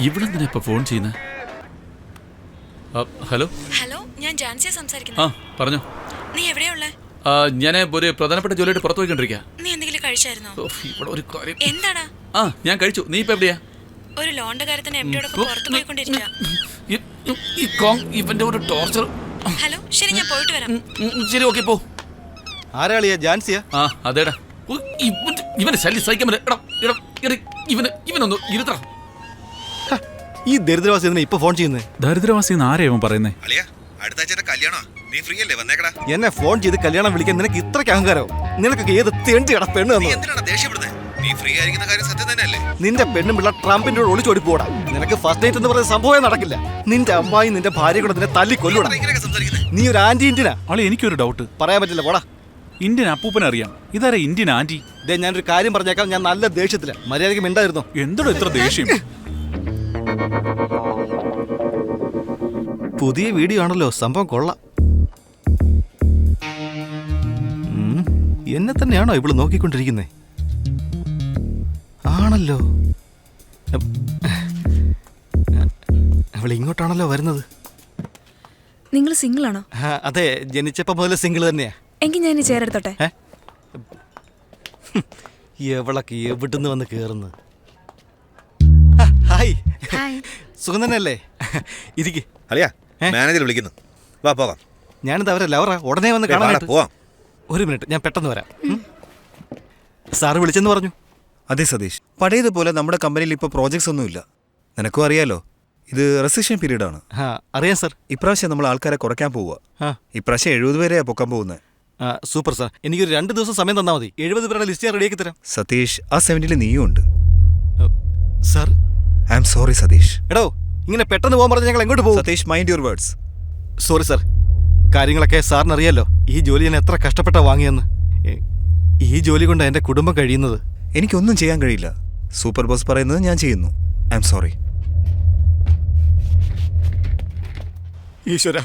ഇവിടെ എന്തിനാ ഇപ്പൊ ഫോൺ ചെയ്യുന്നത്? ഹലോ ഹലോ, ഞാൻ ജാൻസിയ സംസാരിക്കുന്നു. പറഞ്ഞോ. നീ എവിടെയുള്ളേ? ഞാൻ ഒരു പ്രധാനപ്പെട്ട ജോലിയായിട്ട് പുറത്തു പോയിക്കൊണ്ടിരിക്കുക. നീ എന്തെങ്കിലും കഴിച്ചായിരുന്നോ? ഇവിടെ ഒരു കാര്യം. എന്താടാ? ഞാൻ കഴിച്ചു. നീ ഇപ്പൊ എവിടെയാ? ഒരു ലോണിന്റെ കാര്യത്തിന് എംഡിയോടൊപ്പം പുറത്തു പോയിക്കൊണ്ടിരിക്കുക. ഇവന്റെ ഒരു ടോർച്ചർ. ഹലോ, ശരി, ഞാൻ പോയിട്ട് വരാം. ശരി, ഓക്കെ, പോ. ആരാളിയാ? ജാൻസിയാ? അതേടാ. ഇവന്റെ ശല്യം സഹിക്കാൻ പറ്റില്ല. ഇവനൊന്ന് ഇരുത്തറ. ഈ ദരിദ്രവാസി എന്തിനാ ഇപ്പൊ ഫോൺ ചെയ്യുന്നത്? ദരിദ്രവാസി ആരെയാവും പറയുന്നേ? എന്നെ ഫോൺ ചെയ്ത് കല്യാണം വിളിക്കാൻ നിനക്ക് ഇത്രയ്ക്ക് അഹങ്കാരോ? നിനക്കൊക്കെ ഏത് തെണ്ടിയട പെണ്ണ് തന്നു? നിന്റെ പെണ്ണും പിള്ള ട്രംപിന്റെ ഒളിച്ചോടി പോടാ. നിനക്ക് ഫസ്റ്റ് നൈറ്റ് എന്ന് പറയുന്ന സംഭവം നടക്കില്ല. നിന്റെ അമ്മായി നിന്റെ ഭാര്യ കൂടെ നിന്നെ തല്ലി കൊല്ലൂടാ. നീ ഒരു ആന്റി ഇന്ത്യനാ? ആളെ എനിക്കൊരു ഡൗട്ട്. പറയാൻ പറ്റില്ല, പോടാ. ഇന്ത്യൻ അപ്പൂപ്പൻ അറിയാം, ഇതാരാ ഇന്ത്യൻ ആന്റി? ഇതേ ഞാനൊരു കാര്യം പറഞ്ഞേക്കാം, ഞാൻ നല്ല ദേഷ്യത്തില. മര്യാദയ്ക്ക് മിണ്ടായിരുന്നോ? എന്തോ ഇത്ര ദേഷ്യം? പുതിയ വീഡിയോ ആണല്ലോ, സംഭവം കൊള്ളാം. എന്നെ തന്നെയാണോ ഇവള് നോക്കിക്കൊണ്ടിരിക്കുന്നേ? ആണല്ലോ, അവൾ ഇങ്ങോട്ടാണല്ലോ വരുന്നത്. നിങ്ങൾ സിംഗിൾ ആണോ? അതെ, ജനിച്ചപ്പോ മുതൽ സിംഗിൾ തന്നെയാ. എങ്കിൽ ഞാൻ ചേരെടുത്തോട്ടെ. എവളൊക്കെ എവിടുന്ന് വന്ന് കേറുന്നു? ഹായ്, സുഖം തന്നെയല്ലേ? ഇരിക്ക്. മാനേജർ വിളിക്കുന്നു, വാ പോകാം. ഞാനിത് അവരെ ലവറാ, ഉടനെ വന്ന് കാണാനായിട്ട്. പോവാം. ഒരു മിനിറ്റ്, ഞാൻ പെട്ടെന്ന് വരാം. സാറ് വിളിച്ചെന്ന് പറഞ്ഞു. അതെ സതീഷ്, പഴയതുപോലെ നമ്മുടെ കമ്പനിയിൽ ഇപ്പോൾ പ്രോജക്ട്സ് ഒന്നുമില്ല. നിനക്കും അറിയാലോ, ഇത് റെസിഷൻ പീരീഡ് ആണ്. അറിയാം സാർ. ഇപ്രാവശ്യം നമ്മൾ ആൾക്കാരെ കുറയ്ക്കാൻ പോവുക. ഇപ്രാവശ്യം 70 പേരെയാ പൊക്കാൻ പോകുന്നത്. സൂപ്പർ സാർ, എനിക്കൊരു 2 ദിവസം സമയം തന്നാൽ മതി. 70 പേരുടെ ലിസ്റ്റ് ഞാൻ റെഡിയാക്കി തരാം. സതീഷ്, ആ 70-ൽ നീയും ഉണ്ട്. Sir, I am sorry Satish. എടോ, ഇങ്ങനെ പെട്ടെന്ന് പോകാൻ പറഞ്ഞാൽ ഞങ്ങൾ എങ്ങോട്ട് പോകും? Satish, mind your words. Sorry sir, കാര്യങ്ങളൊക്കെ സാറിന് അറിയാലോ. ഈ ജോലി ഞാൻ എത്ര കഷ്ടപ്പെട്ടാ വാങ്ങിയെന്ന്. ഈ ജോലി കൊണ്ട് എൻ്റെ കുടുംബം കഴിയുന്നത്. എനിക്കൊന്നും ചെയ്യാൻ കഴിയില്ല. സൂപ്പർ ബോസ് പറയുന്നത് ഞാൻ ചെയ്യുന്നു. I am sorry. ഈശ്വര,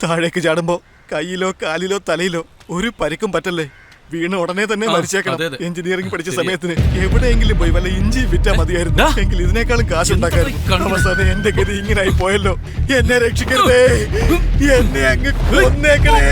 താഴേക്ക് ചാടുമ്പോ കയ്യിലോ കാലിലോ തലയിലോ ഒരു പരിക്കും പറ്റല്ലേ. വീണ ഉടനെ തന്നെ മരിച്ചേക്കണം. എഞ്ചിനീയറിംഗ് പഠിച്ച സമയത്തിന് എവിടെയെങ്കിലും പോയി വല്ല ഇഞ്ചി വിറ്റാ മതിയായിരുന്നു. എങ്കിൽ ഇതിനേക്കാളും കാശുണ്ടാക്കായിരുന്നു. അവസാനം എന്റെ ഗതി ഇങ്ങനായി പോയല്ലോ. എന്നെ രക്ഷിക്കരുതേ, എന്നെ അങ്ങ് കൊന്നേക്കണേ.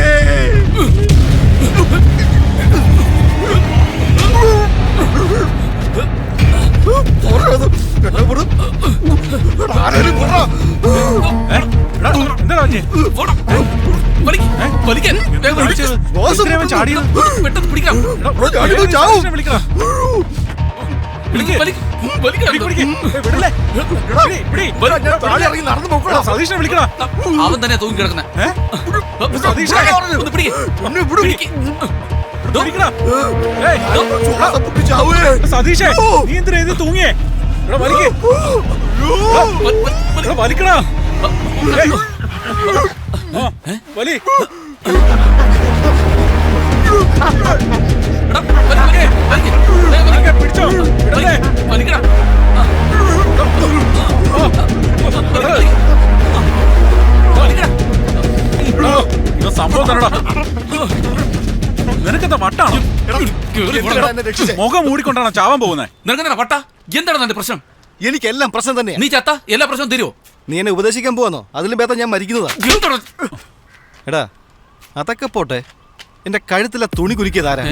അവൻ തന്നെ തൂങ്ങി കിടക്കുന്ന സതീഷേ, നീ എന്തിനാ ഇത് തൂങ്ങിയേ? വലിക്കടാ, വലി. പിടിച്ചോ, സംഭവം തരടാ. നിനക്കെന്താ വട്ടാണോ? മുഖം മൂടിക്കൊണ്ടാണോ ചാവാൻ പോകുന്നത്? നിനക്കെന്താ വട്ട? എന്താണ് നിന്റെ പ്രശ്നം? എനിക്കെല്ലാം പ്രശ്നം തന്നെയാ. നീ ചത്ത എല്ലാ പ്രശ്നവും തരുമോ? നീ എന്നെ ഉപദേശിക്കാൻ പോവാന്നോ? അതിലും ഭേദം ഞാൻ മരിക്കുന്നതാ. എടാ, അതൊക്കെ പോട്ടെ, എന്റെ കഴുത്തിലെ തുണി കുരുക്കിയതാരാ?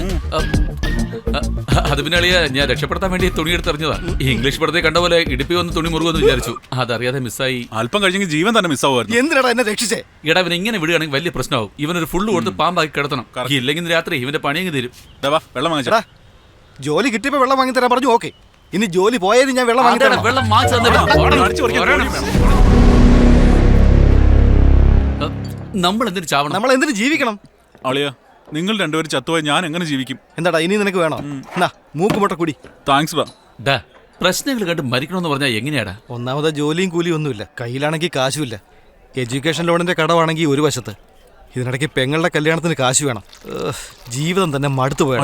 അത് പിന്നെ അളിയ, ഞാൻ രക്ഷപ്പെടുത്താൻ വേണ്ടി തുണി എടുത്തെറിഞ്ഞതാ. ഇംഗ്ലീഷ് പടത്തെ കണ്ട പോലെ ഇടുപ്പി വന്ന് തുണി മുറുകുമെന്ന് വിചാരിച്ചു. അതറിയാതെ മിസ്സായി. അല്പം കഴിഞ്ഞെങ്കിൽ ജീവൻ തന്നെ മിസ്സാവുമായിരുന്നു. എന്തിനാടാ എന്നെ രക്ഷിച്ചേ? എടാ, ഇവൻ ഇങ്ങനെ വിടുകയാണെങ്കിൽ വലിയ പ്രശ്നമാവും. ഇവനൊരു ഫുള്ള് കൊടുത്ത് പാമ്പാക്കി കിടത്തണം. ഇല്ലെങ്കിൽ രാത്രി ഇവന്റെ പണിയെങ്കിൽ തരും. വെള്ളം വാങ്ങിച്ചാ. ജോലി കിട്ടിയപ്പോ വെള്ളം വാങ്ങി തരാൻ പറഞ്ഞു. ഓക്കെ, ഇനി ജോലി പോയാലും ഞാൻ വെള്ളം വാങ്ങി തരാം. വെള്ളം നമ്മൾ എന്തിനു ചാവണം? നമ്മൾ എന്തിനു ജീവിക്കണം? അളിയ, നിങ്ങൾ രണ്ടുപേരും ചത്തുപോയി ഞാൻ എങ്ങനെ ജീവിക്കും? എന്താടാ ഇനി നിനക്ക് വേണോ? മൂക്കുമുട്ട കുടി. Thanks bro. പ്രശ്നങ്ങൾ കണ്ട് മരിക്കണമെന്ന് പറഞ്ഞാൽ എങ്ങനെയാടാ? ഒന്നാമത് ജോലിയും കൂലിയും ഒന്നുമില്ല, കയ്യിലാണെങ്കിൽ കാശുമില്ല. എഡ്യൂക്കേഷൻ ലോണിന്റെ കടവാണെങ്കിൽ ഒരു വശത്ത്, ഇതിനിടയ്ക്ക് പെങ്ങളുടെ കല്യാണത്തിന് കാശ് വേണം. ജീവിതം തന്നെ മടുത്തു പോയാ.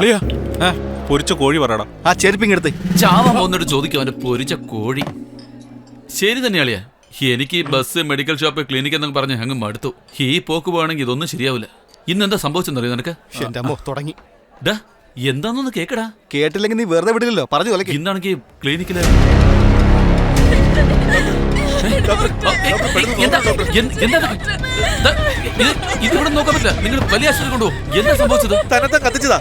പൊരിച്ച കോഴി പറയടാ. ആ ചെരുപ്പിങ്ങെടുത്ത്. ചാവാൻ പോകുന്നിട്ട് ചോദിക്കും അവന്റെ പൊരിച്ച കോഴി. ശരി തന്നെയാളിയാ, എനിക്ക് ബസ്, മെഡിക്കൽ ഷോപ്പ്, ക്ലിനിക് എന്നൊക്കെ പറഞ്ഞ് അങ്ങ് മടുത്തു. ഈ പോക്ക് പോവാണെങ്കിൽ ഇതൊന്നും ശരിയാവില്ല. ഇന്നെന്താ സംഭവിച്ചെന്നറിയോ നിനക്ക്? എന്റെ അമ്മോ, തുടങ്ങി. എന്താന്നൊന്ന് കേക്കടാ. കേട്ടില്ലെങ്കിൽ നീ വെറുതെ വിടില്ലല്ലോ, പറഞ്ഞു. ഇന്നാണെങ്കിൽ ക്ലിനിക്കില് എന്താ ഇതിവിടെ നോക്കാൻ പറ്റില്ല. നിങ്ങൾ വലിയ ആശുപത്രി കൊണ്ടുപോകും. എന്താ സംഭവിച്ചത്? തനത്തെ കത്തിച്ചതാ.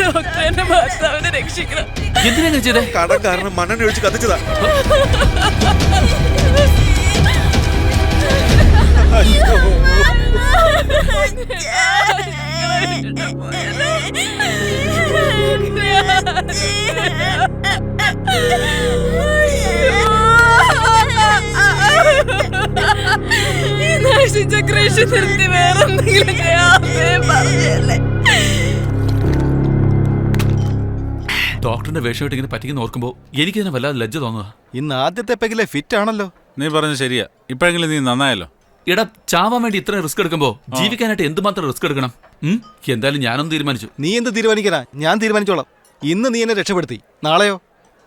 ഡോക്ടറെ ഭർത്താവിനെ രക്ഷിക്കണം. എന്തിനാ ചെയ്തേ? കടം കാരണം മണ്ണെണ്ണ ഒഴിച്ച് കത്തിച്ചതാ. നശിച്ച കൃഷി നിർത്തി വേറെന്തെങ്കിലും പറഞ്ഞല്ലേ. ഡോക്ടറിന്റെ വേഷമായിട്ട് ഇങ്ങനെ പറ്റിക്കുന്ന ഓർക്കുമ്പോ എനിക്കതിനെ വല്ലാതെ ലജ്ജ തോന്നുക. ഇന്ന് ആദ്യത്തെ പെഗിലെ ഫിറ്റ് ആണല്ലോ. നീ പറഞ്ഞത് ശരിയാ. ഇപ്പോഴെങ്കിലും നീ നന്നായല്ലോ. എടാ, ചാവാൻ വേണ്ടി ഇത്ര റിസ്ക് എടുക്കുമ്പോ ജീവിക്കാനായിട്ട് എന്തുമാത്രം റിസ്ക് എടുക്കണം? എന്തായാലും ഞാനൊന്നും തീരുമാനിച്ചു. നീ എന്ത് തീരുമാനിക്കാനാ? ഞാൻ തീരുമാനിച്ചോളാം. ഇന്ന് നീ എന്നെ രക്ഷപ്പെടുത്തി, നാളെയോ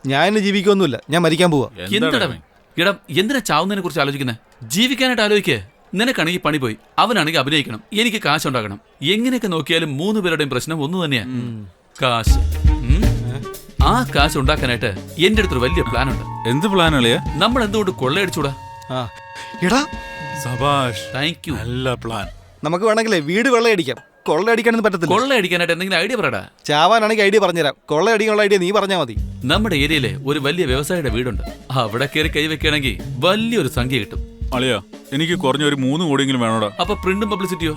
ഞാൻ എന്നെ ജീവിക്കൊന്നുമില്ല, ഞാൻ മരിക്കാൻ പോവാ. എന്താടാ എടാ, എന്തിനാ ചാവുന്നതിനെ കുറിച്ച് ആലോചിക്കുന്നത്? ജീവിക്കാനായിട്ട് ആലോചിക്കേ. നിനക്കാണെങ്കിൽ പണി പോയി, അവനാണെങ്കിൽ അഭിനയിക്കണം, എനിക്ക് കാശുണ്ടാക്കണം. എങ്ങനെയൊക്കെ നോക്കിയാലും 3 പേരുടെയും പ്രശ്നം ഒന്ന് തന്നെയാ, കാശ്. ആ കാശ് ഉണ്ടാക്കാനായിട്ട് എന്റെ അടുത്തൊരു വലിയ പ്ലാൻ ഉണ്ട്. എന്ത് പ്ലാൻ അളിയാ? നമ്മൾ എന്തുകൊണ്ട് കൊള്ളയടിച്ചൂടാ? എടാ സബാഷ്, താങ്ക് യു. നല്ല പ്ലാൻ. നമുക്ക് വേണമെങ്കിലേ വീട് വെള്ളയടിക്കാം. കൊള്ളയടിക്കാനൊന്നും പറ്റത്തില്ല. കൊള്ളയടിക്കാനായിട്ട് എന്തെങ്കിലും ഐഡിയ പറയടാ. ചാവാനാണെങ്കിൽ ഐഡിയ പറഞ്ഞുതരാം. കൊള്ളയടിക്കാനുള്ള ഐഡിയ നീ പറഞ്ഞാൽ മതി. നമ്മുടെ ഏരിയയിലെ ഒരു വലിയ വ്യവസായിയുടെ വീടുണ്ട്. അവിടെ കയറി കൈവയ്ക്കുകയാണെങ്കിൽ വലിയൊരു സംഖ്യ കിട്ടും. അളിയാ, എനിക്ക് കുറഞ്ഞ ഒരു 3 കോടിയെങ്കിലും വേണോടാ. അപ്പൊ പ്രിന്റും പബ്ലിസിറ്റിയോ?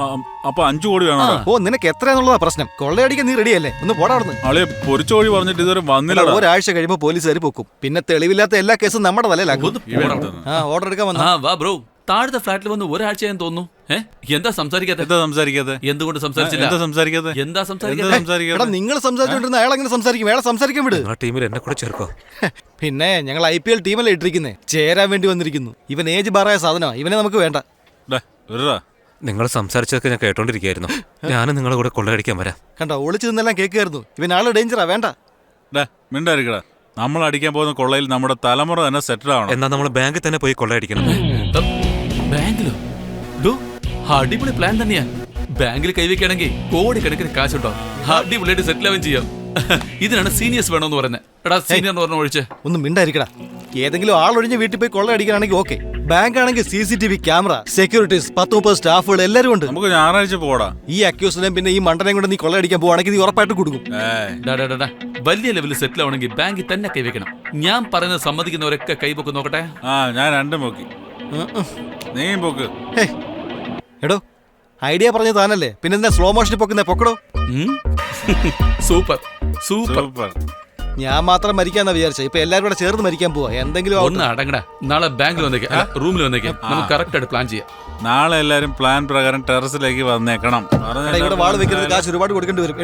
അപ്പൊ 5 കോടി വേണോടാ. ഓ, നിനക്ക് എത്രയാന്നുള്ളതാ പ്രശ്നം. കൊള്ളയടിക്കാൻ നീ റെഡിയല്ലേ? ഒന്ന് പോടാ അവിടുന്ന്. അളിയ പൊരിച്ച കോഴി പറഞ്ഞിട്ട് ഇതുവരെ വന്നില്ല. ഒരാഴ്ച കഴിയുമ്പോൾ പോലീസുകാർ പൊക്കും. പിന്നെ തെളിവില്ലാത്ത എല്ലാ കേസും നമ്മുടെ തലയിലാക്കും. ഓർഡർ എടുക്കാൻ വന്ന. വാ ബ്രോ, താഴത്തെ ഫ്ലാറ്റിൽ വന്ന് ഒരാഴ്ചയാന്ന് തോന്നുന്നു. എന്താ സംസാരിക്കാത്ത? എന്തുകൊണ്ട് സംസാരിച്ചില്ല? എന്താ സംസാരിക്കാത്ത? നിങ്ങൾ സംസാരിച്ചോണ്ടിരുന്ന അയാൾ അങ്ങനെ സംസാരിക്കും. അയാളെ സംസാരിക്കാൻ വിട്. ടീമിൽ എന്നെ കൂടെ ചേർക്കോ? പിന്നെ ഞങ്ങൾ IPL ടീമല്ലേ ഇട്ടിരിക്കുന്നേ, ചേരാൻ വേണ്ടി വന്നിരിക്കുന്നു. ഇവൻ ഏജ് ബാറായ സാധനമാണ്, ഇവനെ നമുക്ക് വേണ്ട. നിങ്ങൾ സംസാരിച്ചതൊക്കെ ഞാൻ കേട്ടോണ്ടിരിക്കുകയായിരുന്നു. ഞാനും നിങ്ങളെ കൂടെ കൊള്ളയടിക്കാൻ വരാം. കണ്ടോ, ഒളിച്ചു നിന്നെല്ലാം കേൾക്കായിരുന്നു. ഇവൻ ആള് ഡേഞ്ചറാ, വേണ്ട. മിണ്ടായിരിക്കടാ. നമ്മൾ അടിക്കാൻ പോകുന്ന കൊള്ളയിൽ നമ്മുടെ തലമുറ തന്നെ സെറ്റിൽ ആവണം. എന്നാ നമ്മൾ ബാങ്കിൽ തന്നെ പോയി കൊള്ളയടിക്കണം. ബാങ്കിലോ? അടിപൊളി പ്ലാൻ തന്നെയാ. ബാങ്കിൽ കൈവയ്ക്കുകയാണെങ്കിൽ കോടിക്കണക്കിന് കാശുണ്ടോ. അടിപൊളിയായിട്ട് സെറ്റിൽ ആവുകയും ചെയ്യാം. ഇതിനാണ് സീനിയേഴ്സ് വേണമെന്ന് പറയുന്നത്. എടാ, സീനിയർ എന്ന് പറഞ്ഞ ഒഴിച്ച് ഒന്നും മിണ്ടായിരിക്കടാ. ഏതെങ്കിലും ആളൊഴിഞ്ഞ് വീട്ടിൽ പോയി കൊള്ളയടിക്കാനാണെങ്കിൽ ഓക്കെ. ബാങ്ക് ആണെങ്കിൽ CCTV ക്യാമറ, സെക്യൂരിറ്റീസ്, 10-30 സ്റ്റാഫുകൾ എല്ലാവരും ഉണ്ട്. നമുക്ക് ഞായറാഴ്ച പോടാ. ഈ അക്യൂസിനെയും പിന്നെ ഈ മണ്ടനെയും കൂടെ നീ കൊള്ളയടിക്കാൻ പോവാണെങ്കിൽ നീ ഉറപ്പായിട്ട് കൊടുക്കും. വലിയ ലെവലിൽ സെറ്റിൽ ആവണമെങ്കിൽ ബാങ്കിൽ തന്നെ കൈവയ്ക്കണം. ഞാൻ പറയുന്നത് സമ്മതിക്കുന്നവരൊക്കെ കൈവെക്ക് നോക്കട്ടെ. ഞാൻ 2 പോക്കി, നീ പോക്ക്. എടോ, ഐഡിയ പറഞ്ഞ താനല്ലേ, പിന്നെ എന്താ സ്ലോ മോഷനിൽ പൊക്കുന്നേ? പൊക്കടോ. Super super. ഞാൻ മാത്രം മരിക്കാന്നാ വിചാരിച്ച. ഇപ്പൊ എല്ലാരും കൂടെ ചേർന്ന് മരിക്കാൻ പോവാ. എന്തെങ്കിലും ഒന്ന് അടങ്ങടാ. നാളെ ബാങ്കിൽ വന്നേക്കാം, റൂമിൽ വന്നേക്കാം. നമുക്ക് കറക്റ്റ് ആയിട്ട് പ്ലാൻ ചെയ്യാം. നാളെ എല്ലാരും പ്ലാൻ പ്രകാരം ടെറസിലേക്ക് വന്നേക്കണം. ഇവിടെ വാള് വെക്കുന്നത് കാശ് ഒരുപാട് കൊടുക്കേണ്ടി വരും.